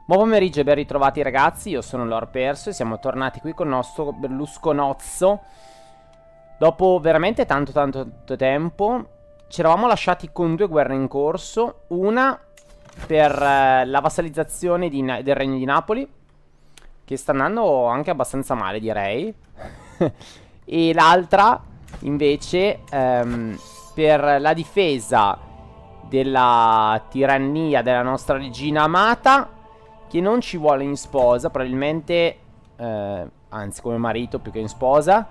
Buon pomeriggio e ben ritrovati ragazzi, io sono Lord Perso e siamo tornati qui con il nostro Berlusconozzo. Dopo veramente tanto tempo ci eravamo lasciati con due guerre in corso. Una per la vassalizzazione del regno di Napoli, che sta andando anche abbastanza male direi. E l'altra invece per la difesa della tirannia della nostra regina amata, che non ci vuole in sposa, probabilmente, anzi come marito più che in sposa.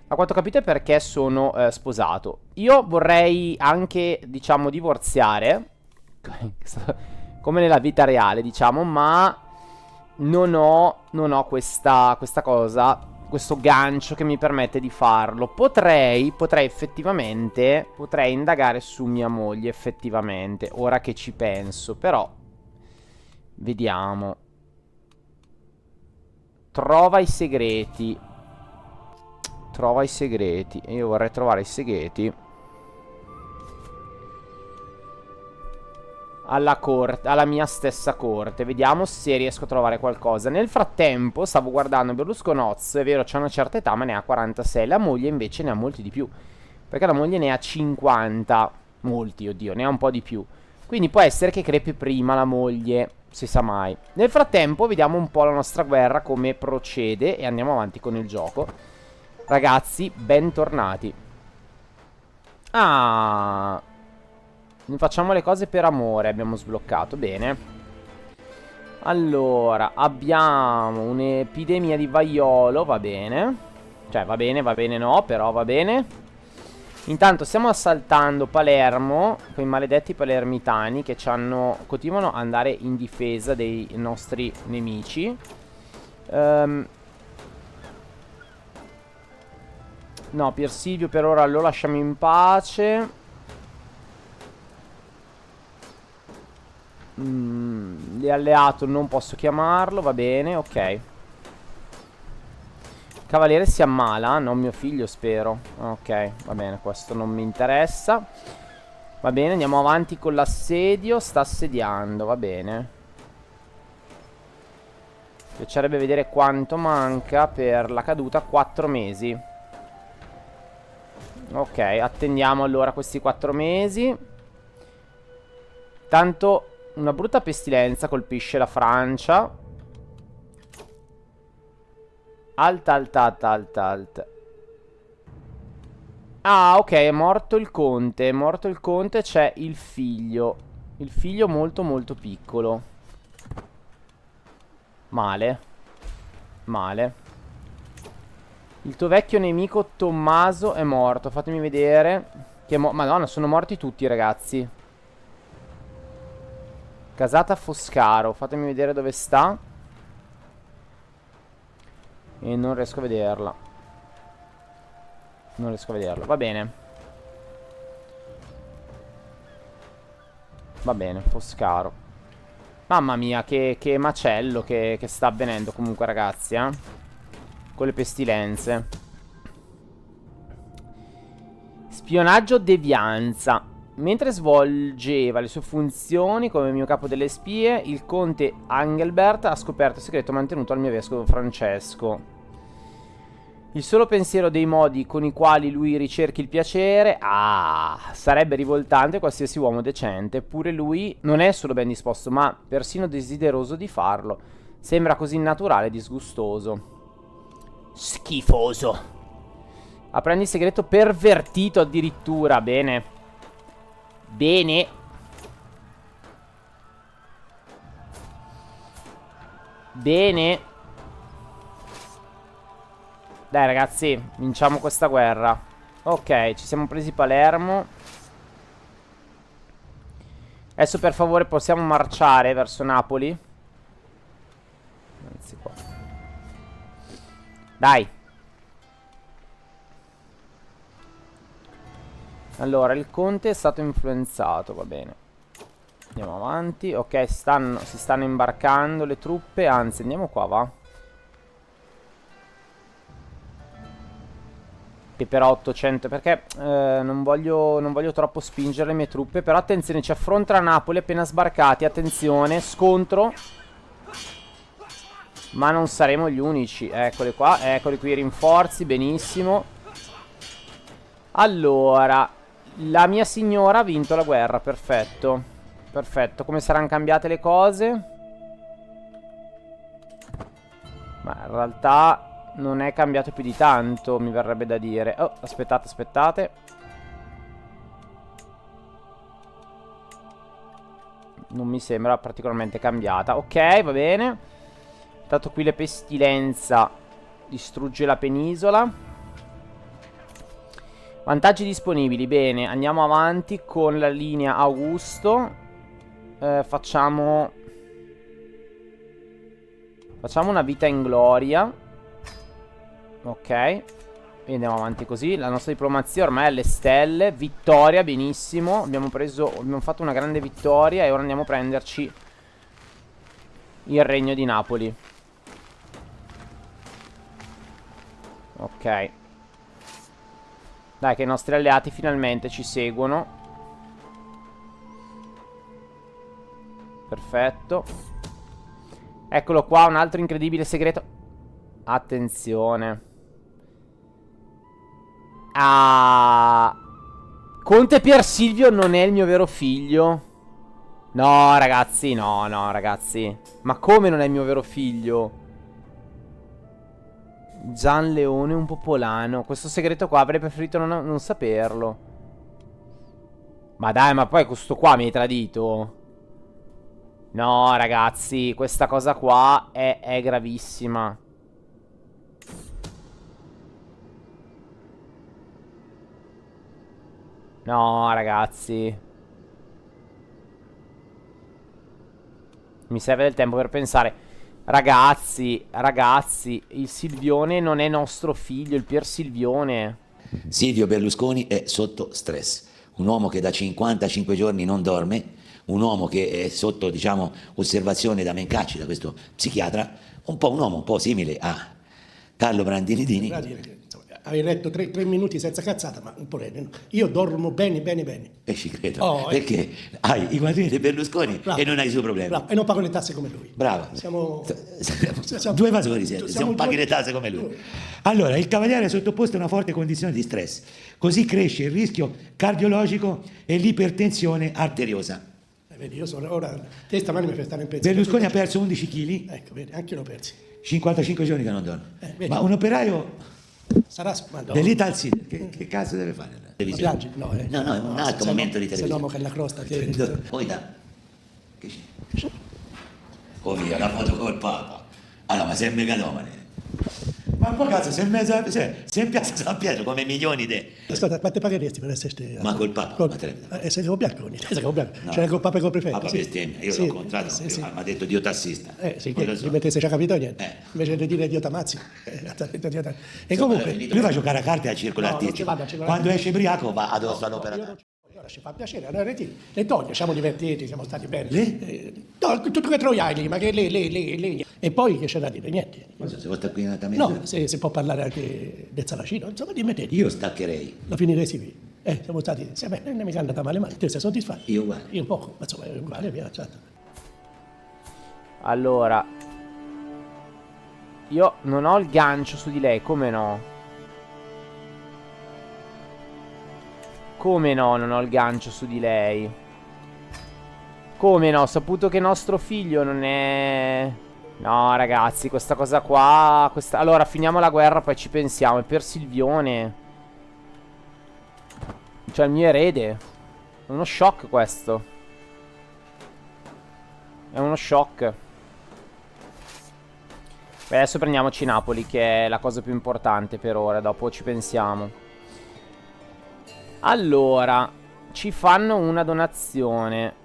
A quanto ho capito è perché sono sposato. Io vorrei anche, diciamo, divorziare, come nella vita reale, diciamo, ma non ho questa cosa, questo gancio che mi permette di farlo. Potrei effettivamente, potrei indagare su mia moglie, effettivamente, ora che ci penso, però vediamo. Trova i segreti. Trova i segreti. E io vorrei trovare i segreti alla corte, alla mia stessa corte. Vediamo se riesco a trovare qualcosa. Nel frattempo stavo guardando Berlusconozzo. È vero, c'ha una certa età, ma ne ha 46. La moglie invece ne ha molti di più, perché la moglie ne ha 50. Molti, oddio, ne ha un po' di più. Quindi può essere che crepi prima la moglie, si sa mai. Nel frattempo vediamo un po' la nostra guerra come procede e andiamo avanti con il gioco. Ragazzi, bentornati. Ah, facciamo le cose per amore, abbiamo sbloccato, bene. Allora, abbiamo un'epidemia di vaiolo, va bene. Cioè, va bene no, però va bene. Intanto stiamo assaltando Palermo, quei maledetti palermitani che continuano ad andare in difesa dei nostri nemici. No, Pier Silvio per ora lo lasciamo in pace. Alleato non posso chiamarlo, va bene, ok. Cavaliere si ammala, non mio figlio spero. Ok, va bene, questo non mi interessa. Va bene, andiamo avanti con l'assedio. Sta assediando, va bene. Piacerebbe vedere quanto manca per la caduta. 4 mesi. Ok, attendiamo allora questi 4 mesi. Tanto una brutta pestilenza colpisce la Francia. Alta. Ah, ok, è morto il conte. È morto il conte, c'è il figlio. Il figlio molto piccolo. Male. Il tuo vecchio nemico Tommaso è morto. Fatemi vedere. Madonna, sono morti tutti, ragazzi. Casata Foscaro. Fatemi vedere dove sta. E non riesco a vederla. Va bene. Foscaro. Mamma mia, che macello che sta avvenendo comunque, ragazzi, con le pestilenze. Spionaggio devianza. Mentre svolgeva le sue funzioni come mio capo delle spie, il conte Angelbert ha scoperto il segreto mantenuto al mio vescovo Francesco. Il solo pensiero dei modi con i quali lui ricerchi il piacere, sarebbe rivoltante qualsiasi uomo decente. Eppure lui non è solo ben disposto, ma persino desideroso di farlo. Sembra così naturale e disgustoso. Schifoso. Apprendi il segreto pervertito addirittura. Bene. Dai ragazzi, vinciamo questa guerra. Ok, ci siamo presi Palermo. Adesso per favore possiamo marciare verso Napoli. Anzi qua. Dai. Allora, il conte è stato influenzato, va bene. Andiamo avanti. Ok, si stanno imbarcando le truppe. Anzi, andiamo qua, va. Che però 800, perché non voglio troppo spingere le mie truppe. Però attenzione, ci affronta a Napoli appena sbarcati. Attenzione, scontro. Ma non saremo gli unici. Eccoli qua, eccoli qui i rinforzi, benissimo. Allora, la mia signora ha vinto la guerra, perfetto. Perfetto, come saranno cambiate le cose? Ma in realtà non è cambiato più di tanto, mi verrebbe da dire. Oh, aspettate, aspettate. Non mi sembra particolarmente cambiata. Ok, va bene. Dato qui le pestilenza distrugge la penisola. Vantaggi disponibili. Bene, andiamo avanti con la linea Augusto. Facciamo una vita in gloria. Ok. E andiamo avanti così. La nostra diplomazia ormai è alle stelle. Vittoria, benissimo. Abbiamo fatto una grande vittoria. E ora andiamo a prenderci il regno di Napoli. Ok. Dai, che i nostri alleati finalmente ci seguono. Perfetto. Eccolo qua, un altro incredibile segreto. Attenzione. Ah, Conte Pier Silvio non è il mio vero figlio. No, ragazzi, no, no, ragazzi. Ma come non è il mio vero figlio? Gian Leone un popolano. Questo segreto qua avrei preferito non saperlo. Ma dai, ma poi questo qua mi hai tradito. No, ragazzi, questa cosa qua è gravissima. No, ragazzi. Mi serve del tempo per pensare. Ragazzi, ragazzi, il Silvione non è nostro figlio, il Pier Silvione. Silvio Berlusconi è sotto stress, un uomo che da 55 giorni non dorme, un uomo che è sotto, diciamo, osservazione da Mencacci, da questo psichiatra, un uomo un po' simile a Carlo Brandini Dini. Avevi letto 3 minuti senza cazzata, ma un po' lento. Io dormo bene, bene, bene. E ci credo, perché hai i quadrini di Berlusconi bravo, e non hai i suoi problemi. Bravo, e non pago le tasse come lui. Bravo. Siamo due evasori siete, se non paghi le tasse come lui. Allora, il cavaliere è sottoposto a una forte condizione di stress, così cresce il rischio cardiologico e l'ipertensione arteriosa. Vedi, io sono ora, te stamani mi fai stare in pensiero. Berlusconi ha perso 11 kg. Ecco, vedi, anche io l'ho persi. 55 giorni che non dorme. Ma un operaio sarà dell'Ital City, che cazzo deve fare? Ma piangi? No, no, è un altro momento di televisione. Se no, che la crosta che... Poi da... Che c'è? Oh via, la foto col Papa. Allora, ma sei un megalomane. Ma poi cazzo, sei in piazza San Pietro come milioni di... Ascolta, quante pagheresti per esserci... Ma col Papa? Sei come bianco, sei come bianco. No. C'era col Papa e col prefetto. Papa bestemmia, io l'ho incontrato, mi ha detto Dio tassista. Sì, che mettesse ci ha capito niente. Invece di dire Dio tamazzi. E comunque... Lui va a giocare a carte al circolo artistico. Quando esce ubriaco va addosso all'opera. Ora ci fa piacere, allora le toglie, siamo divertiti, siamo stati belli. No, tutto che troiai lì, ma che lei. E poi che c'è da dire? Niente. Se volta qui in no, se può parlare anche del Saracino, insomma, dimmi te. Io staccherei. Lo finiresti qui. Siamo stati, non è mica andata male, ma te sei soddisfatto? Io uguale. Io poco, ma insomma, è uguale, via, certo. Allora, io non ho il gancio su di lei, come no? Come no, non ho il gancio su di lei? Come no, ho saputo che nostro figlio non è... No, ragazzi, questa cosa qua... Allora, finiamo la guerra, poi ci pensiamo. È per Silvione. Cioè, il mio erede. È uno shock questo. È uno shock. Beh, adesso prendiamoci Napoli, che è la cosa più importante per ora. Dopo ci pensiamo. Allora, ci fanno una donazione.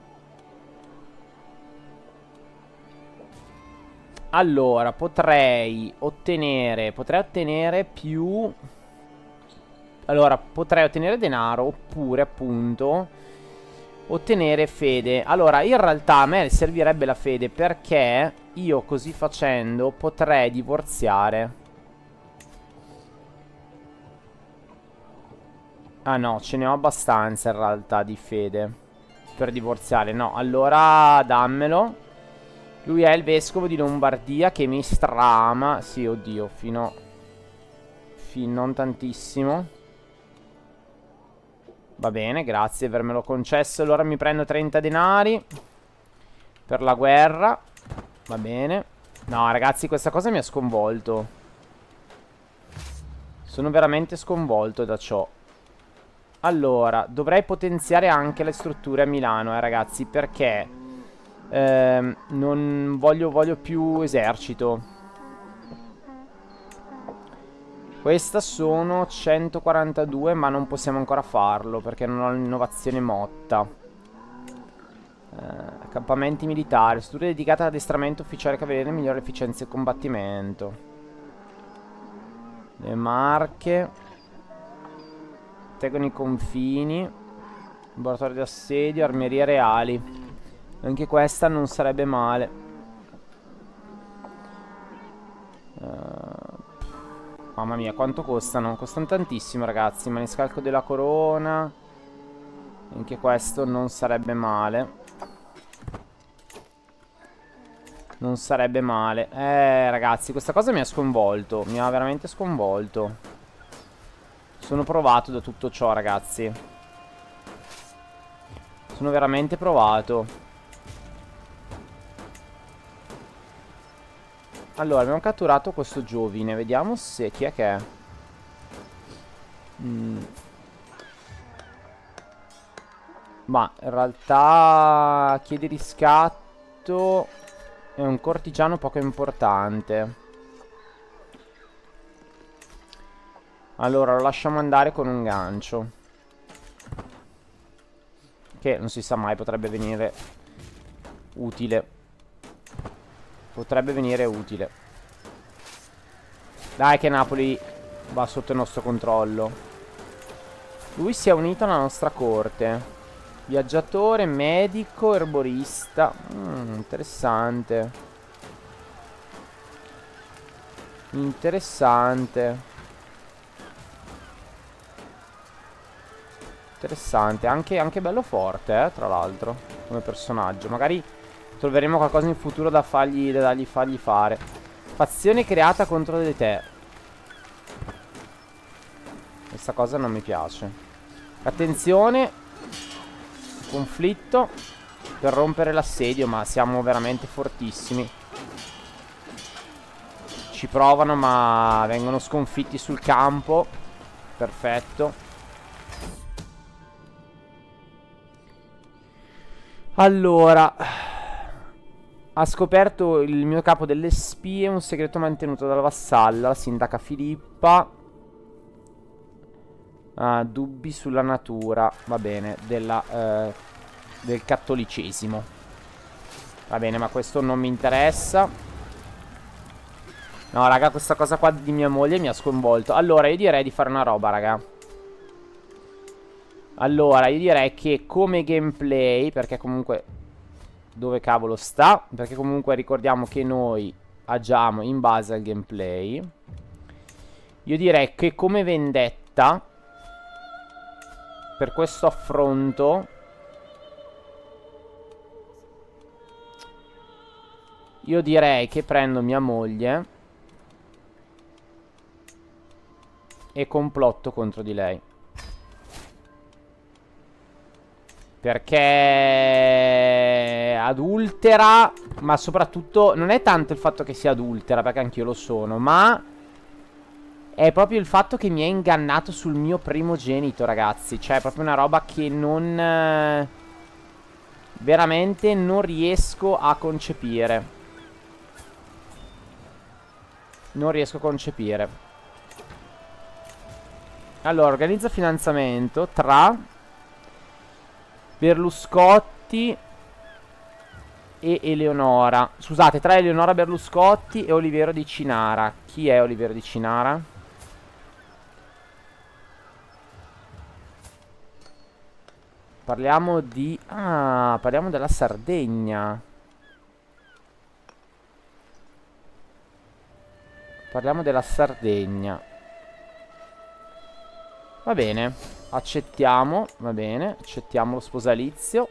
Allora, potrei ottenere più... Allora, potrei ottenere denaro oppure, appunto, ottenere fede. Allora, in realtà a me servirebbe la fede perché io così facendo potrei divorziare. Ah no, ce ne ho abbastanza in realtà di fede per divorziare. No, allora dammelo. Lui è il vescovo di Lombardia che mi strama. Sì, oddio, fino non tantissimo. Va bene, grazie di avermelo concesso. Allora mi prendo 30 denari per la guerra. Va bene. No, ragazzi, questa cosa mi ha sconvolto. Sono veramente sconvolto da ciò. Allora, dovrei potenziare anche le strutture a Milano, ragazzi, perché non voglio più esercito. Questa sono 142, ma non possiamo ancora farlo perché non ho l'innovazione motta. Accampamenti militari, strutture dedicate all'addestramento ufficiale cavaliere, migliore efficienza e combattimento. Le Marche. Proteggono i confini. Laboratorio di assedio, armerie reali. Anche questa non sarebbe male. Mamma mia, quanto costano? Costano tantissimo, ragazzi. Maniscalco della corona. Anche questo non sarebbe male. Non sarebbe male. Ragazzi, questa cosa mi ha sconvolto. Mi ha veramente sconvolto. Sono provato da tutto ciò, ragazzi. Sono veramente provato. Allora, abbiamo catturato questo giovine. Vediamo se... Chi è che è? Ma in realtà chiede riscatto. È un cortigiano poco importante. Allora lo lasciamo andare con un gancio. Che non si sa mai, potrebbe venire utile. Potrebbe venire utile. Dai che Napoli va sotto il nostro controllo. Lui si è unito alla nostra corte. Viaggiatore, medico, erborista. Interessante. Interessante. Interessante. Anche bello forte, tra l'altro, come personaggio. Magari troveremo qualcosa in futuro da dargli fare. Fazione creata contro di te. Questa cosa non mi piace. Attenzione. Conflitto per rompere l'assedio, ma siamo veramente fortissimi. Ci provano, ma vengono sconfitti sul campo. Perfetto. Allora, ha scoperto il mio capo delle spie un segreto mantenuto dalla vassalla, la sindaca Filippa. Dubbi sulla natura, va bene, del cattolicesimo. Va bene, ma questo non mi interessa. No, raga, questa cosa qua di mia moglie mi ha sconvolto. Allora, io direi di fare una roba, raga. Allora, io direi che come gameplay, perché comunque... Dove cavolo sta? Perché comunque ricordiamo che noi agiamo in base al gameplay. Io direi che come vendetta, per questo affronto, io direi che prendo mia moglie e complotto contro di lei. Perché adultera, ma soprattutto non è tanto il fatto che sia adultera, perché anch'io lo sono, ma è proprio il fatto che mi ha ingannato sul mio primogenito, ragazzi. Cioè è proprio una roba che non... veramente non riesco a concepire. Non riesco a concepire. Allora, organizza finanziamento tra Berluscotti e Eleonora. Scusate, tra Eleonora Berluscotti e Oliviero di Cinara. Chi è Oliviero di Cinara? Parliamo di... parliamo della Sardegna. Parliamo della Sardegna. Va bene, accettiamo, va bene, accettiamo lo sposalizio.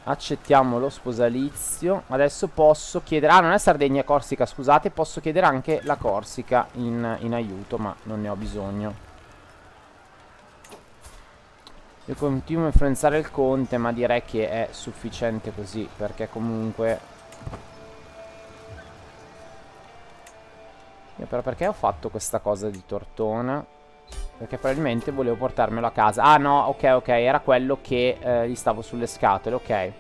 Accettiamo lo sposalizio. Adesso posso chiedere... Ah, non è Sardegna e Corsica, scusate. Posso chiedere anche la Corsica in aiuto, ma non ne ho bisogno. Io continuo a influenzare il conte, ma direi che è sufficiente così, perché comunque... Io però perché ho fatto questa cosa di Tortona? Perché probabilmente volevo portarmelo a casa. Ah no, ok, era quello che gli stavo sulle scatole, ok.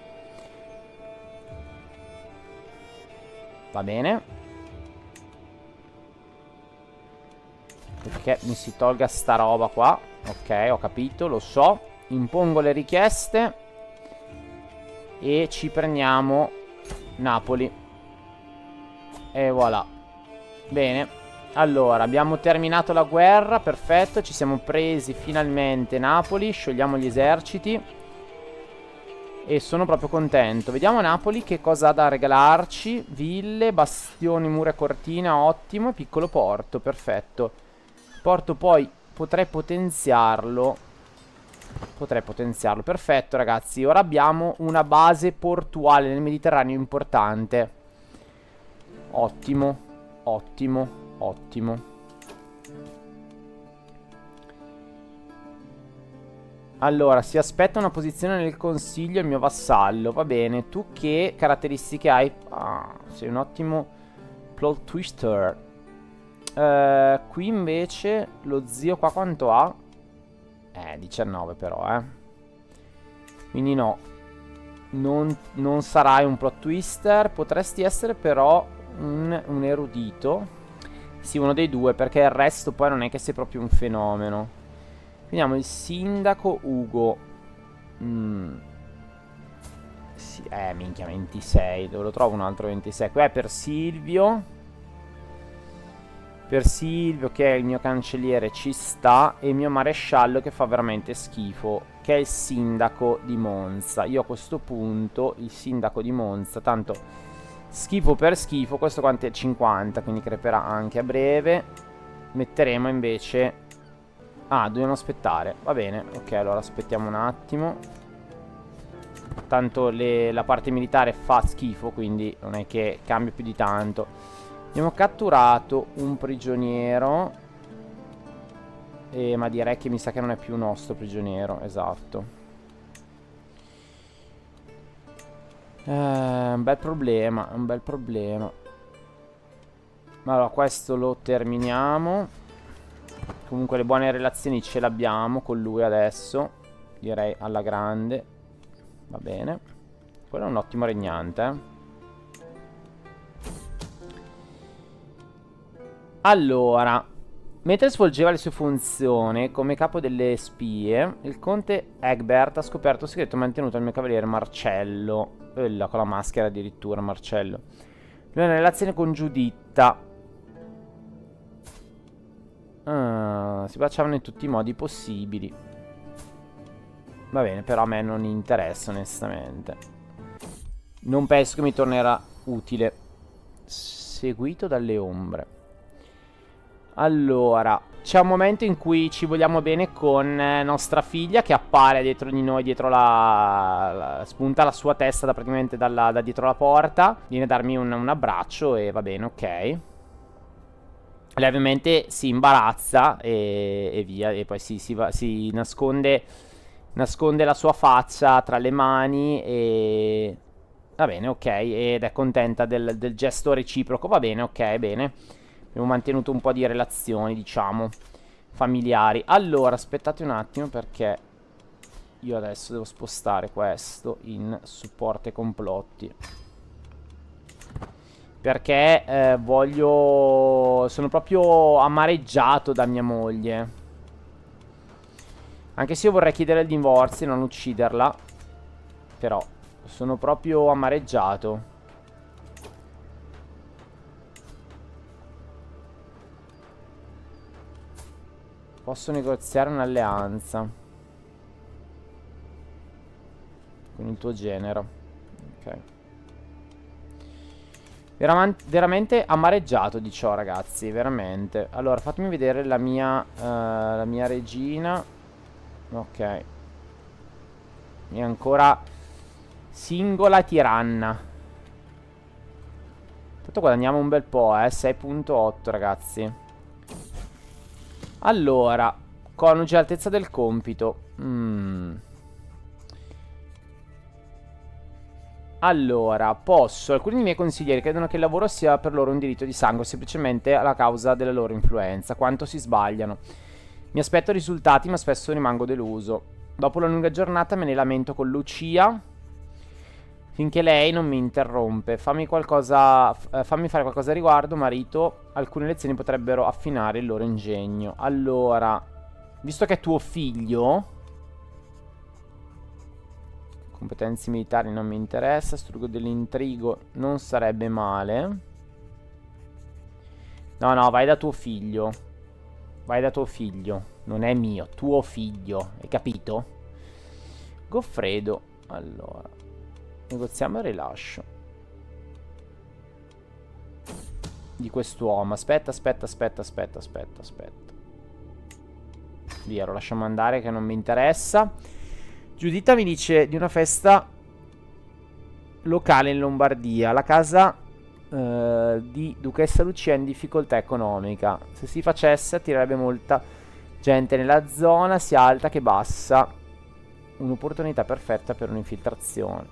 Va bene. Perché mi si tolga sta roba qua. Ok, ho capito, lo so. Impongo le richieste. E ci prendiamo Napoli. E voilà. Bene. Allora, abbiamo terminato la guerra, perfetto, ci siamo presi finalmente Napoli, sciogliamo gli eserciti e sono proprio contento. Vediamo Napoli che cosa ha da regalarci. Ville, bastioni, mura e cortina, ottimo, e piccolo porto, perfetto. Porto poi potrei potenziarlo. Perfetto ragazzi, ora abbiamo una base portuale nel Mediterraneo importante. Ottimo, ottimo. Ottimo. Allora, si aspetta una posizione nel consiglio il mio vassallo. Va bene, tu che caratteristiche hai? Ah, sei un ottimo plot twister. Qui invece lo zio qua quanto ha? 19 però, quindi no. Non sarai un plot twister. Potresti essere però un erudito. Sì, uno dei due, perché il resto poi non è che sia proprio un fenomeno. Vediamo il sindaco Ugo. Sì, minchia, 26. Dove lo trovo un altro 26? Qui è per Silvio. Per Silvio, che è il mio cancelliere, ci sta. E il mio maresciallo, che fa veramente schifo, che è il sindaco di Monza. Io a questo punto, il sindaco di Monza, tanto... Schifo per schifo, questo quanto è 50, quindi creperà anche a breve. Metteremo invece... Ah, dobbiamo aspettare, va bene, ok, allora aspettiamo un attimo. Tanto la parte militare fa schifo, quindi non è che cambia più di tanto. Abbiamo catturato un prigioniero. Ma direi che mi sa che non è più nostro prigioniero, esatto. Un bel problema, un bel problema. Allora, questo lo terminiamo. Comunque le buone relazioni ce le abbiamo con lui adesso. Direi alla grande. Va bene. Quello è un ottimo regnante, Allora, mentre svolgeva le sue funzioni come capo delle spie, il conte Egbert ha scoperto il segreto mantenuto dal mio cavaliere Marcello. Con la maschera addirittura, Marcello. Lui ha una relazione con Giuditta. Si baciavano in tutti i modi possibili. Va bene, però a me non interessa onestamente. Non penso che mi tornerà utile. Seguito dalle ombre. Allora, c'è un momento in cui ci vogliamo bene con nostra figlia, che appare dietro di noi, dietro spunta la sua testa praticamente da dietro la porta. Viene a darmi un abbraccio e va bene, ok. Lei ovviamente si imbarazza e via, e poi si nasconde la sua faccia tra le mani e... Va bene, ok, ed è contenta del gesto reciproco, va bene, ok, bene. Abbiamo mantenuto un po' di relazioni, diciamo, familiari. Allora, aspettate un attimo perché io adesso devo spostare questo in supporto ai complotti. Perché voglio... Sono proprio amareggiato da mia moglie. Anche se io vorrei chiedere il divorzio e non ucciderla. Però sono proprio amareggiato. Posso negoziare un'alleanza con il tuo genero. Ok. Veramente amareggiato di ciò, ragazzi. Veramente. Allora, fatemi vedere la mia regina. Ok. E ancora Singola tiranna. Tanto guadagniamo un bel po', 6.8 ragazzi. Allora, coniuge altezza del compito. Allora, alcuni dei miei consiglieri credono che il lavoro sia per loro un diritto di sangue, semplicemente a causa della loro influenza. Quanto si sbagliano. Mi aspetto risultati, ma spesso rimango deluso. Dopo la lunga giornata me ne lamento con Lucia, finché lei non mi interrompe. Fammi fare qualcosa a riguardo, marito. Alcune lezioni potrebbero affinare il loro ingegno. Allora, visto che è tuo figlio, competenze militari non mi interessa. Struggo dell'intrigo non sarebbe male. No, vai da tuo figlio. Vai da tuo figlio. Non è mio, tuo figlio. Hai capito? Goffredo. Allora, negoziamo il rilascio di quest'uomo. Aspetta. Via, lo lasciamo andare che non mi interessa. Giuditta mi dice di una festa locale in Lombardia. La casa di Duchessa Lucia è in difficoltà economica. Se si facesse attirerebbe molta gente nella zona, sia alta che bassa. Un'opportunità perfetta per un'infiltrazione.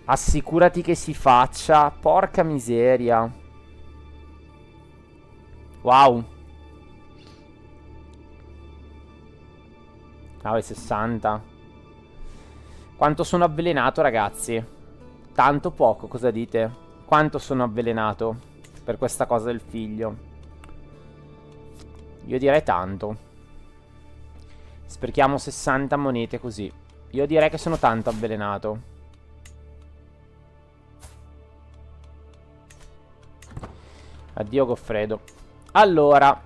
Assicurati che si faccia. Porca miseria. Wow. 60. Quanto sono avvelenato, ragazzi? Tanto poco, cosa dite? Quanto sono avvelenato per questa cosa del figlio? Io direi tanto. Sprechiamo 60 monete così. Io direi che sono tanto avvelenato. Addio Goffredo. Allora,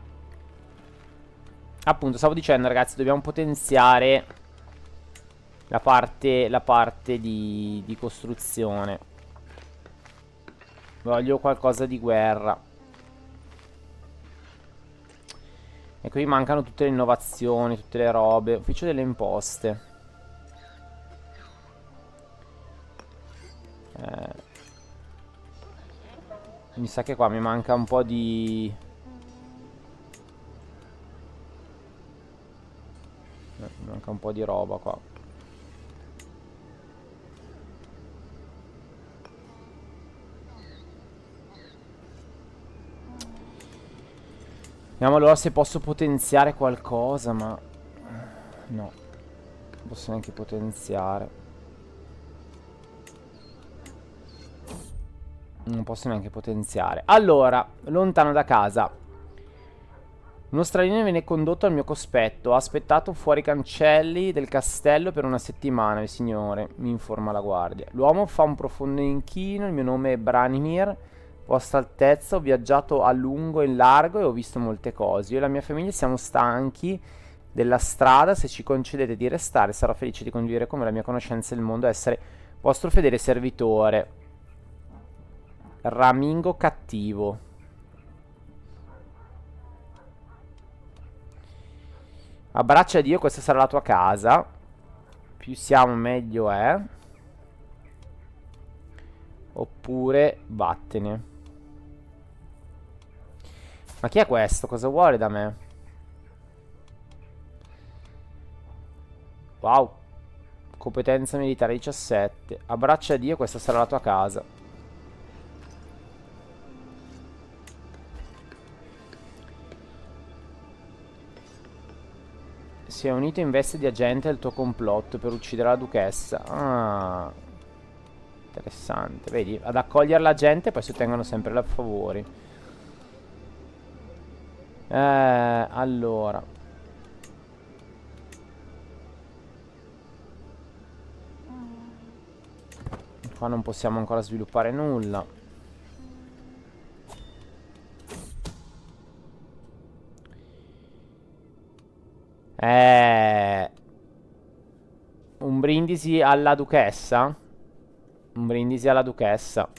appunto, stavo dicendo, ragazzi, dobbiamo potenziare la parte di costruzione. Voglio qualcosa di guerra. E qui mancano tutte le innovazioni, tutte le robe. Ufficio delle imposte. Mi sa che qua mi manca un po' di... mi manca un po' di roba qua. Vediamo allora se posso potenziare qualcosa, ma... no. Non posso neanche potenziare. Non posso neanche potenziare. Allora, lontano da casa. Uno straniero viene condotto al mio cospetto. Ha aspettato fuori i cancelli del castello per una settimana, il signore, mi informa la guardia. L'uomo fa un profondo inchino. Il mio nome è Branimir. Vostra Altezza, ho viaggiato a lungo e in largo e ho visto molte cose. Io e la mia famiglia siamo stanchi della strada. Se ci concedete di restare, sarò felice di condividere con voi la mia conoscenza del mondo e essere vostro fedele servitore. Ramingo cattivo. Abbraccia Dio, questa sarà la tua casa. Più siamo meglio è. Oppure vattene. Ma chi è questo? Cosa vuole da me? Wow. Competenza militare 17. Abbraccia Dio, questa sarà la tua casa. Si è unito in veste di agente al tuo complotto per uccidere la duchessa. Ah, interessante. Vedi, ad accogliere la gente poi si ottengono sempre i favori. Allora. Qua non possiamo ancora sviluppare nulla. Un brindisi alla duchessa? Un brindisi alla duchessa.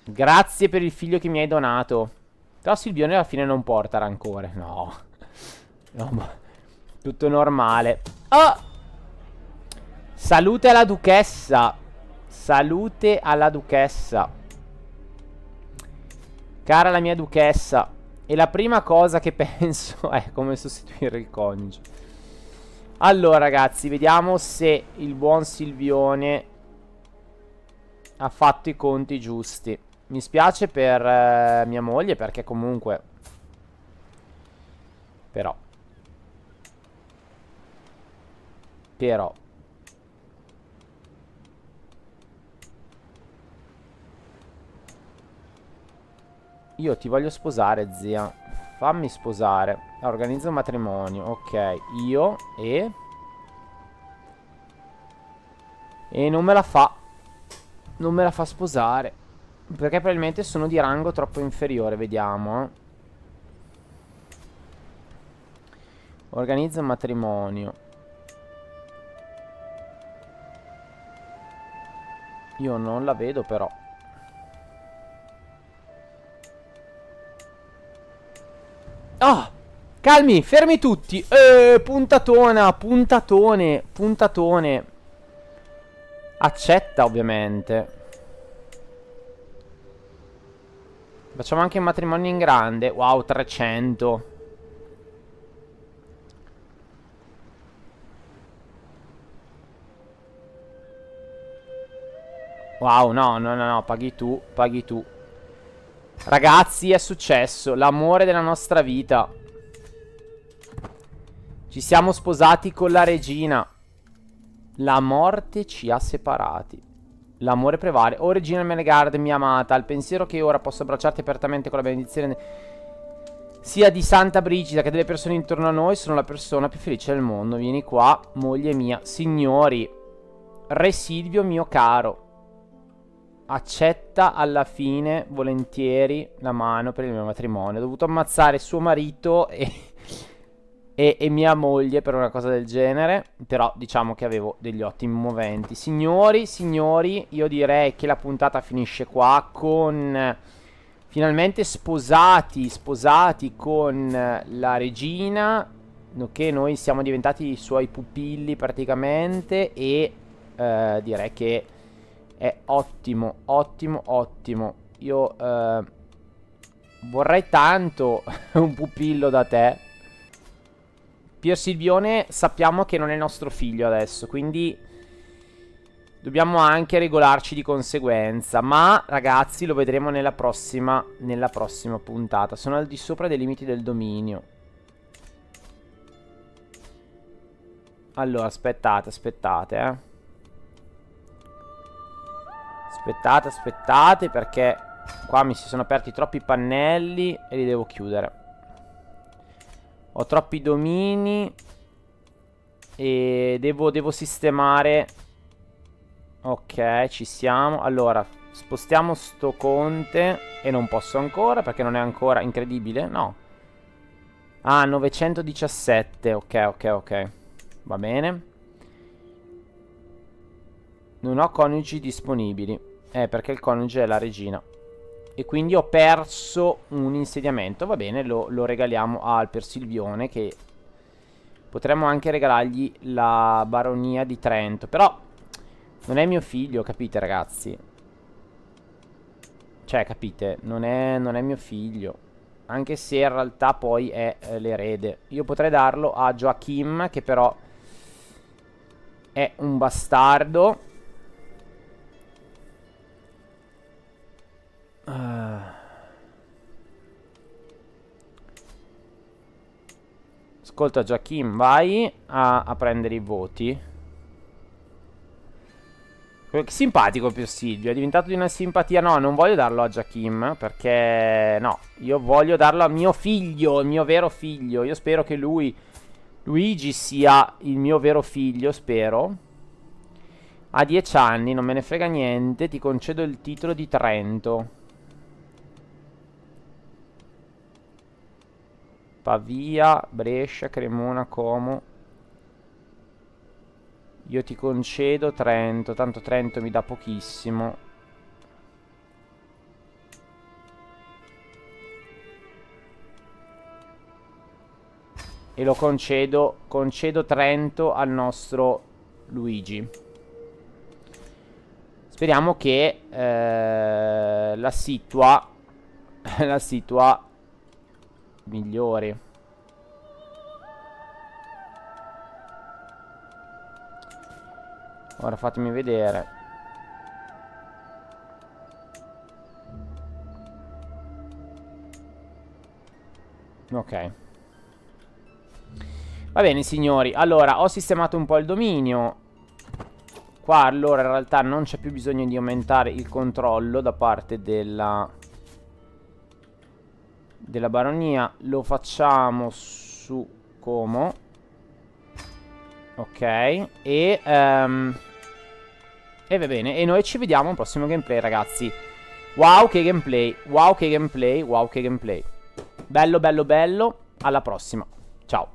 Grazie per il figlio che mi hai donato. Però Silvione alla fine non porta rancore. No. No, ma tutto normale. Oh! Salute alla duchessa. Salute alla duchessa. Cara la mia duchessa. E la prima cosa che penso è come sostituire il coniuge. Allora ragazzi, vediamo se il buon Silvione ha fatto i conti giusti. Mi spiace per mia moglie, perché comunque Però io ti voglio sposare, zia. Fammi sposare. Organizza un matrimonio. Ok, io e non me la fa. Non me la fa sposare, perché probabilmente sono di rango troppo inferiore. Vediamo. Organizza un matrimonio. Io non la vedo però. Ah! Calmi, fermi tutti. Puntatona, puntatone, puntatone. Accetta ovviamente. Facciamo anche un matrimonio in grande. Wow, 300. Wow, no, no, no, no, paghi tu, paghi tu. Ragazzi, è successo. L'amore della nostra vita. Ci siamo sposati con la regina. La morte ci ha separati. L'amore prevale. Oh regina Menegard, mia amata, al pensiero che ora posso abbracciarti apertamente con la benedizione sia di Santa Brigida che delle persone intorno a noi, sono la persona più felice del mondo. Vieni qua, moglie mia. Signori, Re Silvio mio caro, accetta alla fine volentieri la mano per il mio matrimonio. Ho dovuto ammazzare suo marito e mia moglie per una cosa del genere, però diciamo che avevo degli ottimi moventi. Signori, signori, io direi che la puntata finisce qua con finalmente sposati con la regina, nonché noi siamo diventati i suoi pupilli praticamente, e direi che è ottimo, ottimo, ottimo. Io vorrei tanto un pupillo da te. Pier Silvione sappiamo che non è nostro figlio adesso, quindi dobbiamo anche regolarci di conseguenza. Ma ragazzi, lo vedremo nella prossima puntata. Sono al di sopra dei limiti del dominio. Allora, aspettate, aspettate, perché qua mi si sono aperti troppi pannelli e li devo chiudere. Ho troppi domini e devo sistemare. Ok, ci siamo. Allora, spostiamo sto conte. E non posso ancora perché non è ancora incredibile. No. Ah, 917. Ok. Va bene. Non ho coniugi disponibili. Perché il coniuge è la regina. E quindi ho perso un insediamento. Va bene, lo regaliamo al Pier Silvione, che potremmo anche regalargli la baronia di Trento. Però non è mio figlio, capite ragazzi? Cioè, capite? Non è mio figlio. Anche se in realtà poi è l'erede. Io potrei darlo a Joachim, che però è un bastardo. Ascolta Joachim, vai a prendere i voti. Che simpatico Pier Silvio, è diventato di una simpatia. No, non voglio darlo a Joachim, perché no, io voglio darlo a mio figlio, il mio vero figlio. Io spero che Luigi sia il mio vero figlio, spero. Ha 10 anni, non me ne frega niente, ti concedo il titolo di Trento. Pavia, Brescia, Cremona, Como. Io ti concedo Trento. Tanto Trento mi dà pochissimo. E lo concedo Trento al nostro Luigi. Speriamo che la situa la situa migliori. Ora fatemi vedere. Ok. Va bene signori. Allora ho sistemato un po' il dominio. Qua allora in realtà non c'è più bisogno di aumentare il controllo da parte della baronia. Lo facciamo su Como. Ok. E va bene. E noi ci vediamo al prossimo gameplay ragazzi. Wow che gameplay. Wow che gameplay. Wow che gameplay. Bello bello bello. Alla prossima. Ciao.